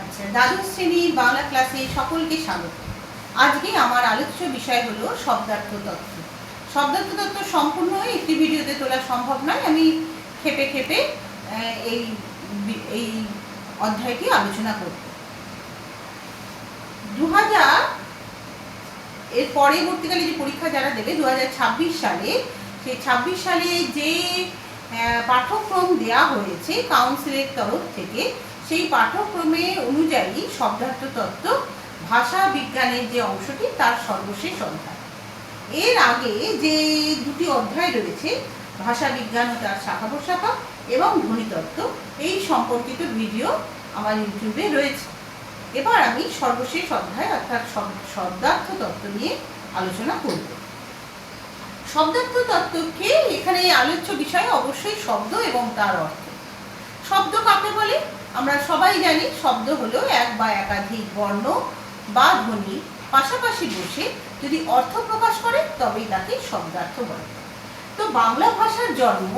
আচ্ছা, দ্বাদশ শ্রেণীর বাংলা ক্লাসে সকলকে স্বাগত। আজকে আমার আলোচ্য বিষয় হলো শব্দার্থ তত্ত্ব। শব্দার্থ তত্ত্ব সম্পূর্ণ একটি ভিডিওতে তোলা সম্ভব নয়, আমি খেপে খেপে এই এই অধ্যায়টি আলোচনা করব। 2000 এর পরবর্তীকালে যে পরীক্ষা যারা দেবে 2026 সালে, সেই 26 সালে যে পাঠ্যক্রম দেয়া হয়েছে কাউন্সিলের তরফ থেকে, সেই পাঠ্যক্রমে অনুযায়ী শব্দার্থ তত্ত্ব ভাষা বিজ্ঞানের যে অংশটি তার সর্বশেষ অধ্যায়। এর আগে যে দুটি অধ্যায় রয়েছে, ভাষা বিজ্ঞান ও তার শাখা প্রশাখা এবং ধ্বনিতত্ত্ব, এই সম্পর্কিত ভিডিও আমার ইউটিউবে রয়েছে। এবার আমি সর্বশেষ অধ্যায় অর্থাৎ শব্দার্থ তত্ত্ব নিয়ে আলোচনা করব। শব্দার্থ তত্ত্বকে এখানে আলোচ্য বিষয় অবশ্যই শব্দ এবং তার অর্থ। শব্দ কাকে বলে? আমরা সবাই জানি, শব্দ হলো এক বা একাধিক বর্ণ বা ধ্বনি পাশাপাশি বসে যদি অর্থ প্রকাশ করে তবেই তাকে শব্দার্থ বলে। তো বাংলা ভাষার জন্ম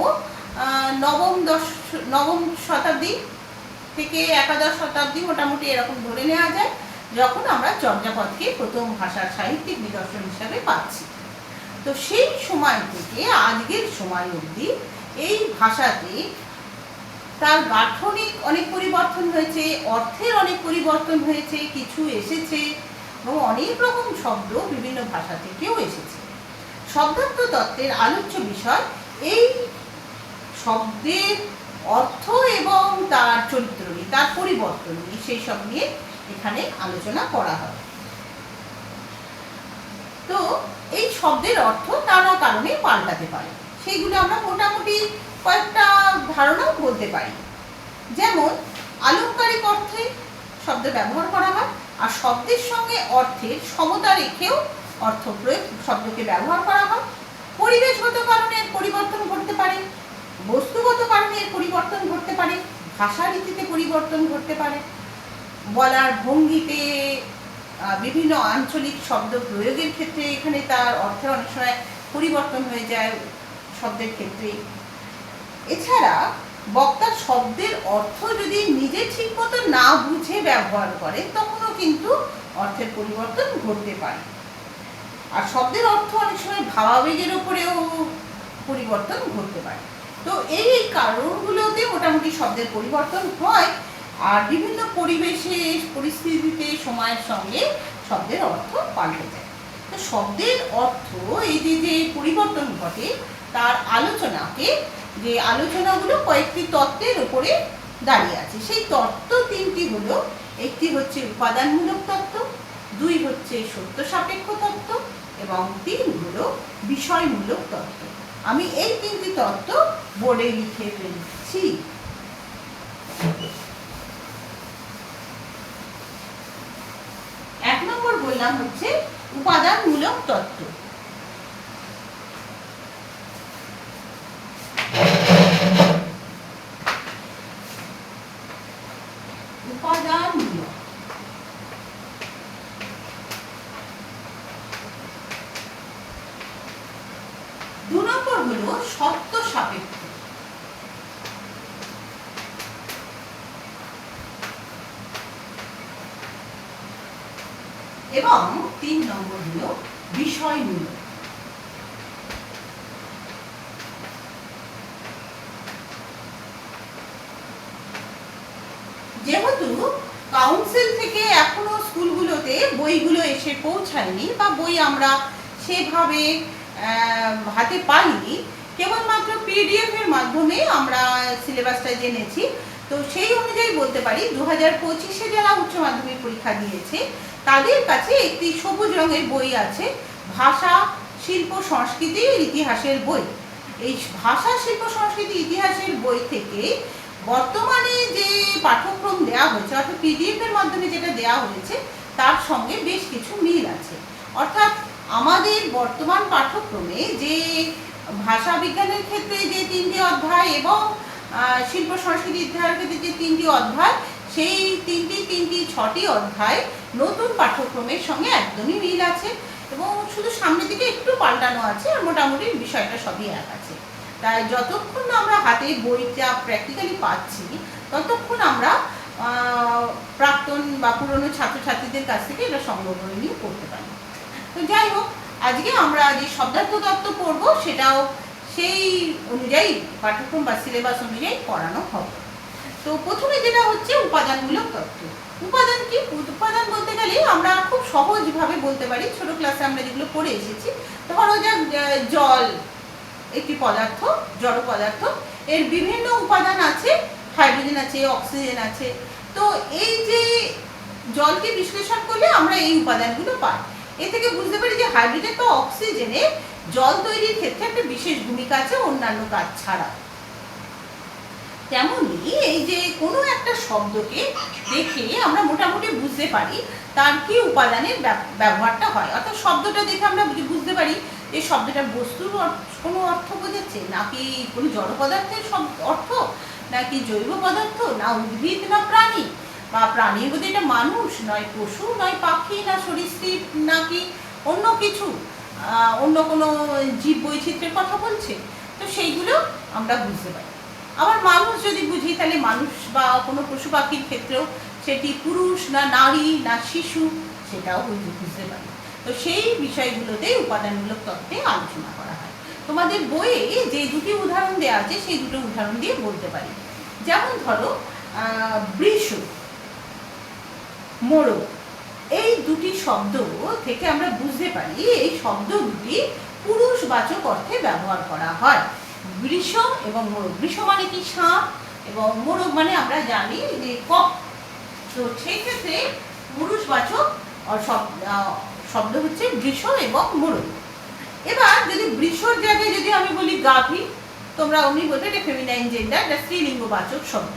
নবম শতাব্দী থেকে একাদশ শতাব্দী মোটামুটি এরকম ধরে নেওয়া যায়, যখন আমরা চর্যাপদকে প্রথম ভাষার সাহিত্যিক নিদর্শন হিসাবে পাচ্ছি। তো সেই সময় থেকে আজকের সময় অবধি এই ভাষাতে তার গাঠনিক অনেক পরিবর্তন হয়েছে, অর্থের অনেক পরিবর্তন হয়েছে, কিছু এসেছে এবং অনেক রকম শব্দ বিভিন্ন ভাষা থেকেও এসেছে। শব্দার্থ তত্ত্বের আলোচ্য বিষয় এই শব্দের অর্থ এবং তার চরিত্র নিয়ে, তার পরিবর্তন নিয়ে, সেই সব নিয়ে এখানে আলোচনা করা হয়। তো এই শব্দের অর্থ নানা কারণে পাল্টাতে পারে, সেইগুলো আমরা মোটামুটি কয়েকটা ধারণা বলতে পারি। যেমন আলংকারিক অর্থে শব্দ ব্যবহার করা হয়, আর শব্দের সঙ্গে অর্থের সমতা রেখেও অর্থ প্রয়োগ শব্দকে ব্যবহার করা হয়। পরিবেশগত কারণে এর পরিবর্তন ঘটতে পারে, বস্তুগত কারণে এর পরিবর্তন ঘটতে পারে, ভাষা রীতিতে পরিবর্তন ঘটতে পারে, বলার ভঙ্গিতে, বিভিন্ন আঞ্চলিক শব্দ প্রয়োগের ক্ষেত্রে এখানে তার অর্থের অনেক সময় পরিবর্তন হয়ে যায় শব্দের ক্ষেত্রে। এছাড়া বক্তা শব্দের অর্থ যদি নিজে ঠিক মতো না বুঝে ব্যবহার করে তখনও কিন্তু অর্থের পরিবর্তন ঘটতে পারে। আর শব্দের অর্থ অনেক সময় ভাবাবেগের উপরেও পরিবর্তন ঘটতে পারে। তো এই কারণগুলোতে মোটামুটি শব্দের পরিবর্তন হয়, আর বিভিন্ন পরিবেশে, পরিস্থিতিতে, সময়ের সঙ্গে শব্দের অর্থ পাল্টে যায়। তো শব্দের অর্থ এই যে পরিবর্তন ঘটে তার যে আলোচনাগুলো কয়েকটি তত্ত্বের উপরে দাঁড়িয়ে আছে। সেই তত্ত্ব তিনটি হলো, একটি হচ্ছে উপাদানমূলক তত্ত্ব, দুই হচ্ছে সত্য সাপেক্ষ তত্ত্ব এবং তিন হলো বিষয়মূলক তত্ত্ব। আমি এই তিনটি তত্ত্ব বোর্ডে লিখে ফেলছি। এক নম্বর বললাম হচ্ছে উপাদানমূলক তত্ত্ব। উপাদানমূলক। দু নম্বর হলো সত্য সাপেক্ষ। এবং তিন নম্বর হলো বিষয়মূলক। যেহেতু কাউন্সিল থেকে এখনো স্কুলগুলোতে বইগুলো এসে পৌঁছায়নি বা বই আমরা সেভাবে হাতে পাইনি, কেবলমাত্র পিডিএফ এর মাধ্যমে আমরা সিলেবাসটা জেনেছি। তো সেই অনুযায়ী বলতে পারি 2025-এ যারা উচ্চ মাধ্যমিক পরীক্ষা দিয়েছে তাদের কাছে একটি সবুজ রঙের বই আছে, ভাষা শিল্প সংস্কৃতির ইতিহাসের বই। এই ভাষা শিল্প সংস্কৃতি ইতিহাসের বই থেকে বর্তমানে যে পাঠ্যক্রম দেওয়া হয়েছে অর্থাৎ পিডিএফ এর মাধ্যমে যেটা দেওয়া হয়েছে তার সঙ্গে বেশ কিছু মিল আছে। অর্থাৎ আমাদের বর্তমান পাঠ্যক্রমে যে ভাষা বিজ্ঞানের ক্ষেত্রে যে তিনটি অধ্যায় এবং শিল্প সংস্কৃতি ইতিহাসের ক্ষেত্রে যে তিনটি অধ্যায়, সেই তিনটি 6টি অধ্যায় নতুন পাঠ্যক্রমের সঙ্গে একদমই মিল আছে এবং শুধু সামনের দিকে একটু পাল্টানো আছে, আর মোটামুটি বিষয়টা সবই এক আছে। তাই যতক্ষণ আমরা হাতে বইটা প্র্যাকটিক্যালি পাচ্ছি ততক্ষণ আমরা প্রাক্তন বা পুরনো ছাত্রছাত্রীদের কাছ থেকে এটা সংগ্রহ করে নিয়ে পড়তে পারি। তো যাই হোক, আজকে আমরা যে শব্দার্থ তত্ত্ব পড়বো সেটাও সেই অনুযায়ী পাঠ্যক্রম বা সিলেবাস অনুযায়ী পড়ানো হবে। তো প্রথমে যেটা হচ্ছে উপাদানমূলক তত্ত্ব। উপাদান কি? উপাদান বলতে গেলে আমরা খুব সহজভাবে বলতে পারি, ছোট ক্লাসে আমরা যেগুলো পড়ে এসেছি। ধরো যাক, জল একটি পদার্থ, জড় পদার্থ, এর বিভিন্ন উপাদান আছে, হাইড্রোজেন আছে, অক্সিজেন আছে। তো এই যে জলকে বিশ্লেষণ করলে আমরা এই উপাদানগুলো পাই। এ থেকে বুঝতে পারি যে হাইড্রোজেন বা অক্সিজেনে জল তৈরির ক্ষেত্রে একটা বিশেষ ভূমিকা আছে অন্যান্য কাজ ছাড়া। তেমনি এই যে কোনো একটা শব্দকে দেখে আমরা মোটামুটি বুঝতে পারি তার কি উপাদানের ব্যবহারটা হয়। অর্থাৎ শব্দটা দেখে আমরা বুঝতে পারি যে শব্দটার বস্তুর কোনো অর্থ বোঝাচ্ছে, নাকি কোনো জড় পদার্থের অর্থ, নাকি জৈব পদার্থ, না উদ্ভিদ না প্রাণী, বা প্রাণীর মধ্যে এটা মানুষ নয় পশু নয় পাখি না সরীসৃপ, নাকি অন্য কিছু, অন্য কোনো জীব বৈচিত্র্যের কথা বলছে। তো সেইগুলো আমরা বুঝতে পারি। আবার মানুষ যদি বুঝি তাহলে মানুষ বা কোনো পশু পাখির ক্ষেত্রেও সেটি পুরুষ না নারী না শিশু, সেটাও বুঝতে পারি। তো সেই বিষয়গুলোতে উপাদানমূলক তত্ত্বে আলোচনা করা হয়। তোমাদের বইয়ে যে দুটি উদাহরণ দেওয়া আছে সেই দুটো উদাহরণ দিয়ে বলতে পারি। যেমন ধরো বৃষ, মোড়ক, এই দুটি শব্দ থেকে আমরা বুঝতে পারি এই শব্দ দুটি পুরুষবাচক অর্থে ব্যবহার করা হয়। বৃষ এবং মোড়ক, বৃষ মানে কি সাপ, এবং মোড়ক মানে আমরা জানি যে কক। তো সেই ক্ষেত্রে পুরুষবাচক শব্দ হচ্ছে বৃষ এবং মোড়ক। এবার যদি বৃষর জায়গায় যদি আমি বলি গাভী, তোমরা অমনি বলবে এটা ফেমিনাইন জেন্ডার, এটা স্ত্রীলিঙ্গবাচক শব্দ।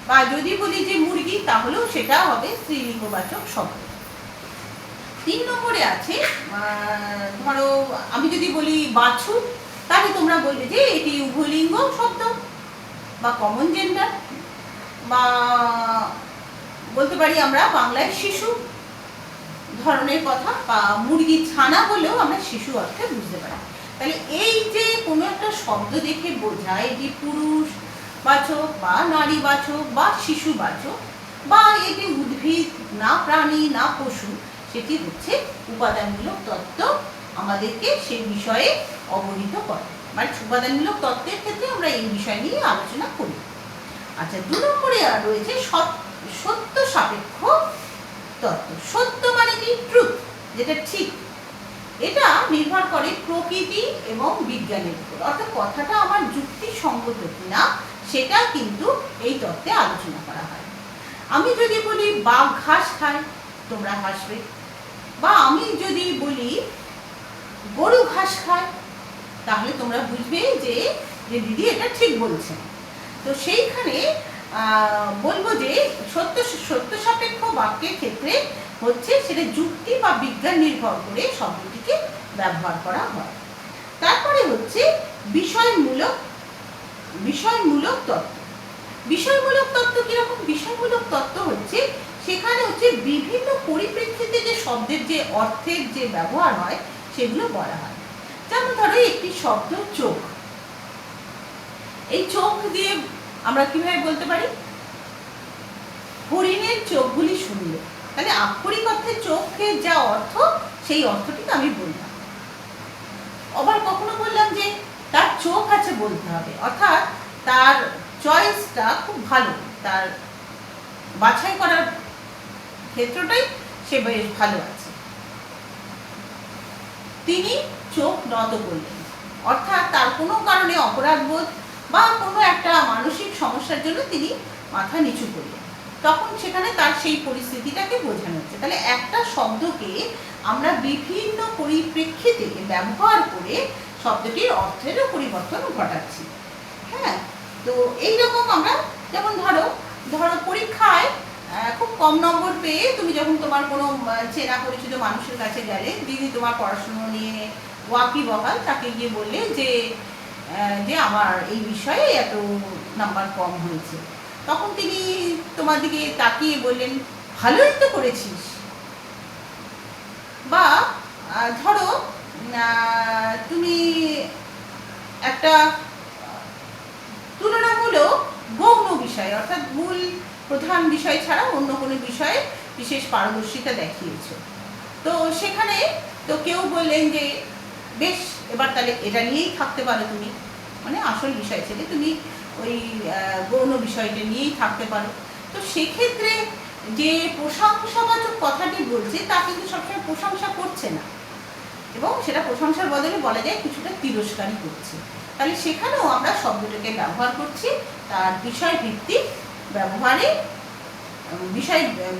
বা যদি বলি যে মুরগি, তাহলেও সেটা হবে স্ত্রীলিঙ্গবাচক শব্দ। 3 নম্বরে আছে, ধরো আমি যদি বলি বাছুর, তাহলে তোমরা বলবে যে এটি উভয়লিঙ্গ শব্দ বা কমন জেন্ডার। বা বলতে পারি আমরা বাংলায় শিশু ধরনের কথা, বা মুরগি ছানা বলেও আমরা শিশু অর্থে বুঝতে পারি। তাহলে এই যে কোনো একটা শব্দ দেখে বোঝায় এটি পুরুষ বাচক বা নারী বাচক বা শিশু বাচক, বা এটি উদ্ভিদ না প্রাণী না পশু, সেটি হচ্ছে উপাদানমূলক তত্ত্ব আমাদেরকে সেই বিষয়ে অবহিত করে। মানে উপাদানমূলক তত্ত্বের ক্ষেত্রে আমরা এই বিষয় নিয়ে আলোচনা করি। আচ্ছা, 2 নম্বরে রয়েছে সত্য সাপেক্ষ তত্ত্ব। সত্য মানে কি? ট্রুথ, যেটা ঠিক। এটা নির্ভর করে প্রকৃতি এবং বিজ্ঞানের উপর। অর্থাৎ কথাটা আমার যুক্তিসঙ্গত কিনা সেটা কিন্তু এই তত্ত্বে আলোচনা করা হয়। আমি যদি বলি বাঘ ঘাস খায়, তোমরা হাসবে। বা আমি যদি বলি গরু ঘাস খায়, তাহলে তোমরা বুঝবে যে দিদি এটা ঠিক বলছেন। তো সেইখানে বলবো যে সত্য সাপেক্ষ বাক্যের ক্ষেত্রে হচ্ছে সেটা যুক্তি বা বিজ্ঞান নির্ভর করে শব্দটিকে ব্যবহার করা হয়। তারপরে হচ্ছে বিষয়মূলক তত্ত্ব। বিষয়মূলক তত্ত্ব কিরকম? বিষয়মূলক তত্ত্ব হচ্ছে সেখানে হচ্ছে বিভিন্ন পরিপ্রেক্ষিতে যে শব্দের যে অর্থের যে ব্যবহার হয় সেগুলো বলা হয়। যেমন ধরো একটি শব্দ চোখ, এই চোখ দিয়ে আমরা কিভাবে বলতে পারি? হরিণের চোখগুলি সুন্দর। তাহলে আক্ষরিক অর্থে চোখের যা অর্থ সেই অর্থটিকে আমি বললাম। আবার কখনো বললাম যে তার চোখ আছে বলতে হবে, অর্থাৎ তার চয়েসটা খুব ভালো, তার বাছাই করার ক্ষেত্রটাই সে বেশ ভালো আছে। তিনি চোখ নত করলেন, অর্থাৎ তার কোনো কারণে অপরাধবোধ বা কোনো একটা মানসিক সমস্যার জন্য তিনি মাথা নিচু করলেন, তখন সেখানে তার সেই পরিস্থিতিটাকে বোঝানো হচ্ছে। তাহলে একটা শব্দকে আমরা বিভিন্ন পরিপ্রেক্ষিতে ব্যবহার করে শব্দটির অর্থেরও পরিবর্তন ঘটাচ্ছি। হ্যাঁ, তো এইরকম আমরা যেমন ধরো পরীক্ষায় খুব কম নম্বর পেয়ে তুমি যখন তোমার কোনো চেনা পরিচিত মানুষের কাছে গেলে, দিদি তোমার পড়াশুনো নিয়ে ওয়াকিবহাল, তাকে গিয়ে বললে যে আমার এই বিষয়ে এত নাম্বার কম হয়েছে, তখন তিনি তোমার দিকে তাকিয়ে বললেন ভালোই তো করেছিস। বা ধরো তুমি একটা তুলনামূলক গৌণ বিষয়, অর্থাৎ মূল প্রধান বিষয় ছাড়া অন্য কোনো বিষয়ে বিশেষ পারদর্শিতা দেখিয়েছো। তো সেখানে তো কেউ বললেন যে বেশ, এবার তাহলে এটা নিয়েই থাকতে পারো তুমি, মানে আসল বিষয় থেকে তুমি ওই গৌণ বিষয়টা নিয়েই থাকতে পারো। তো সেক্ষেত্রে যে প্রশংসাবাচক কথাটি বলছে তা কিন্তু সবসময় প্রশংসা করছে না, এবং সেটা প্রশংসার বদলে বলা যায় কিছুটা তিরস্কারই করছে। তাহলে সেখানেও আমরা শব্দটাকে ব্যবহার করছি তার বিষয়ভিত্তিক ব্যবহারে,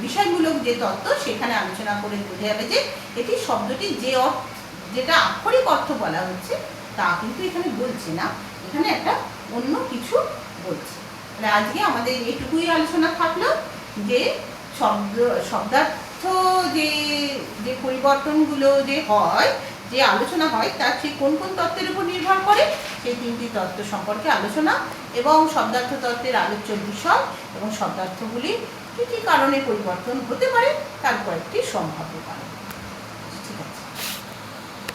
বিষয়মূলক যে তত্ত্ব সেখানে আলোচনা করে বোঝা যাবে যে এটি শব্দটি যেটা আক্ষরিক অর্থ বলা হচ্ছে তা কিন্তু এখানে বলছে না, এখানে একটা অন্য কিছু বলছে। তাহলে আজকে আমাদের এইটুকুই আলোচনা থাকলো যে শব্দার্থ যে পরিবর্তনগুলো যে হয়, যে আলোচনা হয়, তার ঠিক কোন কোন তত্ত্বের উপর নির্ভর করে সেই 3টি তত্ত্ব সম্পর্কে আলোচনা, এবং শব্দার্থ তত্ত্বের আলোচ্য বিষয় এবং শব্দার্থগুলি কী কী কারণে পরিবর্তন হতে পারে তার কয়েকটি সম্ভাব্য কারণ।